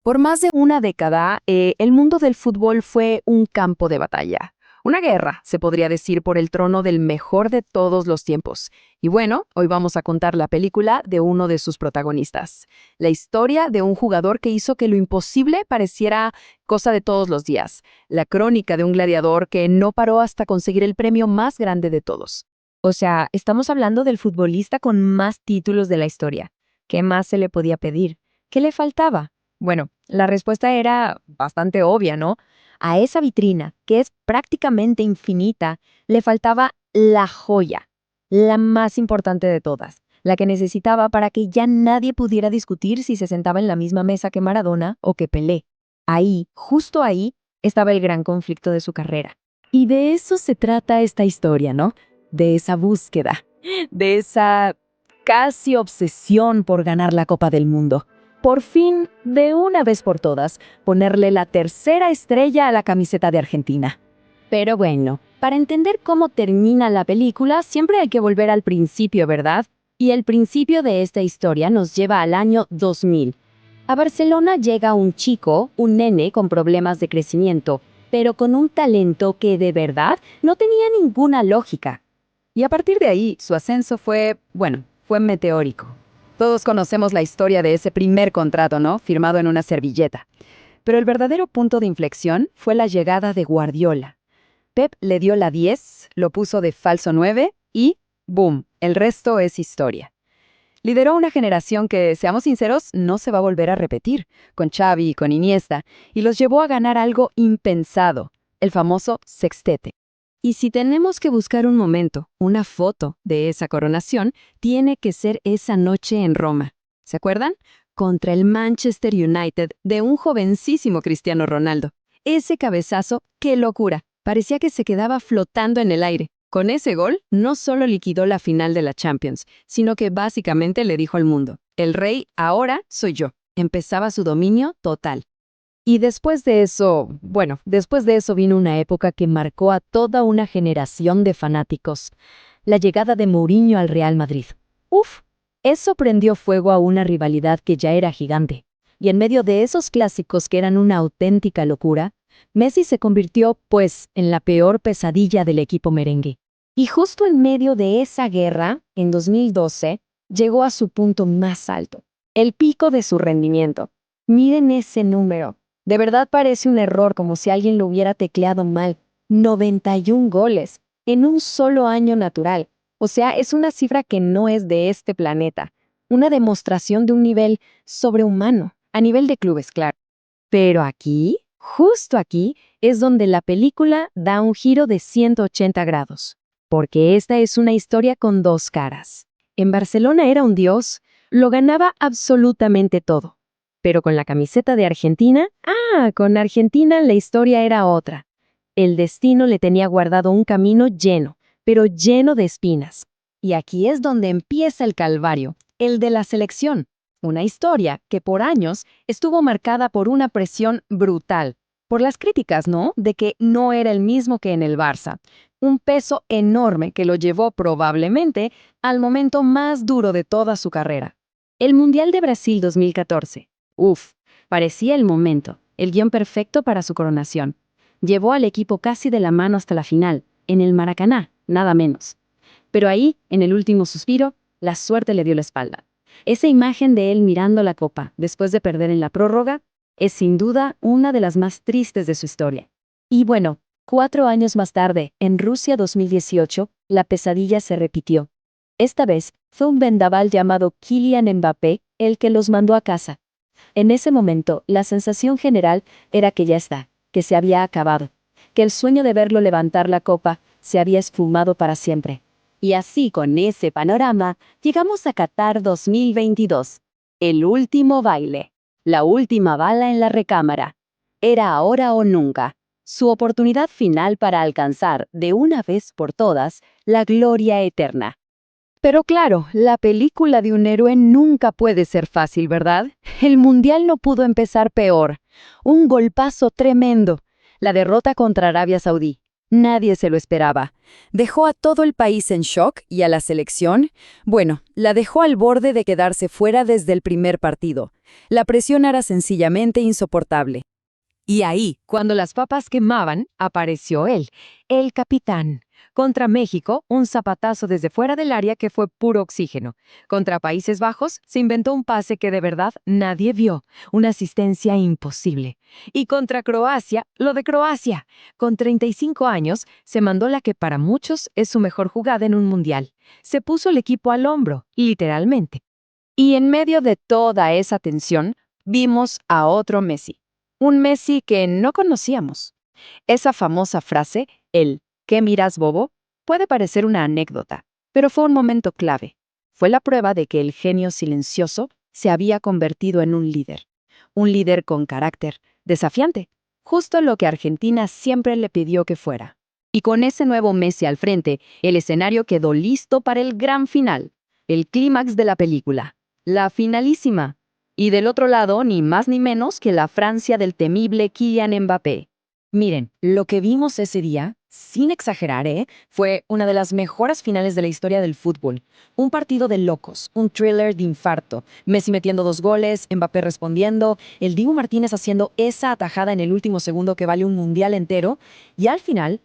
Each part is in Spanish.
Por más de una década, el mundo del fútbol fue un campo de batalla. Una guerra, se podría decir, por el trono del mejor de todos los tiempos. Y bueno, hoy vamos a contar la película de uno de sus protagonistas. La historia de un jugador que hizo que lo imposible pareciera cosa de todos los días. La crónica de un gladiador que no paró hasta conseguir el premio más grande de todos. O sea, estamos hablando del futbolista con más títulos de la historia. ¿Qué más se le podía pedir? ¿Qué le faltaba? Bueno, la respuesta era bastante obvia, ¿no? A esa vitrina, que es prácticamente infinita, le faltaba la joya, la más importante de todas, la que necesitaba para que ya nadie pudiera discutir si se sentaba en la misma mesa que Maradona o que Pelé. Ahí, justo ahí, estaba el gran conflicto de su carrera. Y de eso se trata esta historia, ¿no? De esa búsqueda, de esa casi obsesión por ganar la Copa del Mundo. Por fin, de una vez por todas, ponerle la tercera estrella a la camiseta de Argentina. Pero bueno, para entender cómo termina la película, siempre hay que volver al principio, ¿verdad? Y el principio de esta historia nos lleva al año 2000. A Barcelona llega un chico, un nene con problemas de crecimiento, pero con un talento que de verdad no tenía ninguna lógica. Y a partir de ahí, su ascenso fue meteórico. Todos conocemos la historia de ese primer contrato, ¿no? Firmado en una servilleta. Pero el verdadero punto de inflexión fue la llegada de Guardiola. Pep le dio la 10, lo puso de falso 9 y ¡boom! El resto es historia. Lideró una generación que, seamos sinceros, no se va a volver a repetir, con Xavi y con Iniesta, y los llevó a ganar algo impensado, el famoso sextete. Y si tenemos que buscar un momento, una foto de esa coronación, tiene que ser esa noche en Roma. ¿Se acuerdan? Contra el Manchester United de un jovencísimo Cristiano Ronaldo. Ese cabezazo, ¡qué locura! Parecía que se quedaba flotando en el aire. Con ese gol, no solo liquidó la final de la Champions, sino que básicamente le dijo al mundo, el rey ahora soy yo. Empezaba su dominio total. Y después de eso vino una época que marcó a toda una generación de fanáticos. La llegada de Mourinho al Real Madrid. Uf, eso prendió fuego a una rivalidad que ya era gigante. Y en medio de esos clásicos que eran una auténtica locura, Messi se convirtió, pues, en la peor pesadilla del equipo merengue. Y justo en medio de esa guerra, en 2012, llegó a su punto más alto, el pico de su rendimiento. Miren ese número. De verdad parece un error, como si alguien lo hubiera tecleado mal. 91 goles en un solo año natural. O sea, es una cifra que no es de este planeta. Una demostración de un nivel sobrehumano, a nivel de clubes, claro. Pero aquí, justo aquí, es donde la película da un giro de 180 grados. Porque esta es una historia con dos caras. En Barcelona era un dios, lo ganaba absolutamente todo. Pero con la camiseta de Argentina, con Argentina la historia era otra. El destino le tenía guardado un camino lleno, pero lleno de espinas. Y aquí es donde empieza el calvario, el de la selección. Una historia que por años estuvo marcada por una presión brutal. Por las críticas, ¿no? De que no era el mismo que en el Barça. Un peso enorme que lo llevó probablemente al momento más duro de toda su carrera. El Mundial de Brasil 2014. Uf, parecía el momento, el guión perfecto para su coronación. Llevó al equipo casi de la mano hasta la final, en el Maracaná, nada menos. Pero ahí, en el último suspiro, la suerte le dio la espalda. Esa imagen de él mirando la copa, después de perder en la prórroga, es sin duda una de las más tristes de su historia. Y bueno, 4 años más tarde, en Rusia 2018, la pesadilla se repitió. Esta vez, fue un vendaval llamado Kylian Mbappé el que los mandó a casa. En ese momento, la sensación general era que ya está, que se había acabado, que el sueño de verlo levantar la copa se había esfumado para siempre. Y así, con ese panorama, llegamos a Qatar 2022. El último baile. La última bala en la recámara. Era ahora o nunca. Su oportunidad final para alcanzar, de una vez por todas, la gloria eterna. Pero claro, la película de un héroe nunca puede ser fácil, ¿verdad? El mundial no pudo empezar peor. Un golpazo tremendo. La derrota contra Arabia Saudí. Nadie se lo esperaba. Dejó a todo el país en shock y a la selección, bueno, la dejó al borde de quedarse fuera desde el primer partido. La presión era sencillamente insoportable. Y ahí, cuando las papas quemaban, apareció él, el capitán. Contra México, un zapatazo desde fuera del área que fue puro oxígeno. Contra Países Bajos, se inventó un pase que de verdad nadie vio, una asistencia imposible. Y contra Croacia, lo de Croacia. Con 35 años, se mandó la que para muchos es su mejor jugada en un mundial. Se puso el equipo al hombro, literalmente. Y en medio de toda esa tensión, vimos a otro Messi. Un Messi que no conocíamos. Esa famosa frase, el ¿qué miras, bobo?, puede parecer una anécdota, pero fue un momento clave. Fue la prueba de que el genio silencioso se había convertido en un líder. Un líder con carácter, desafiante, justo lo que Argentina siempre le pidió que fuera. Y con ese nuevo Messi al frente, el escenario quedó listo para el gran final, el clímax de la película, la finalísima. Y del otro lado, ni más ni menos que la Francia del temible Kylian Mbappé. Miren, lo que vimos ese día, sin exagerar, fue una de las mejores finales de la historia del fútbol. Un partido de locos, un thriller de infarto. Messi metiendo 2 goles, Mbappé respondiendo, el Dibu Martínez haciendo esa atajada en el último segundo que vale un mundial entero. Y al final,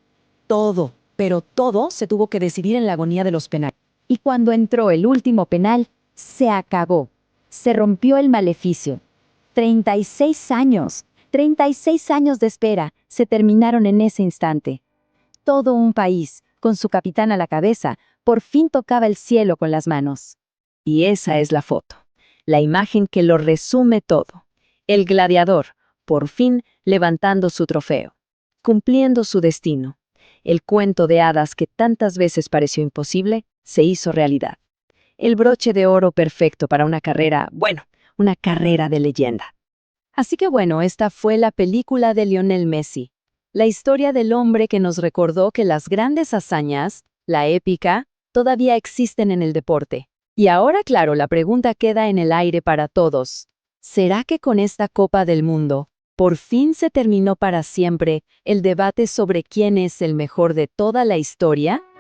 todo, pero todo se tuvo que decidir en la agonía de los penales. Y cuando entró el último penal, se acabó. Se rompió el maleficio. 36 años, 36 años de espera, se terminaron en ese instante. Todo un país, con su capitán a la cabeza, por fin tocaba el cielo con las manos. Y esa es la foto, la imagen que lo resume todo. El gladiador, por fin levantando su trofeo, cumpliendo su destino. El cuento de hadas que tantas veces pareció imposible, se hizo realidad. El broche de oro perfecto para una carrera, bueno, una carrera de leyenda. Así que bueno, esta fue la película de Lionel Messi. La historia del hombre que nos recordó que las grandes hazañas, la épica, todavía existen en el deporte. Y ahora, claro, la pregunta queda en el aire para todos. ¿Será que con esta Copa del Mundo, por fin se terminó para siempre el debate sobre quién es el mejor de toda la historia?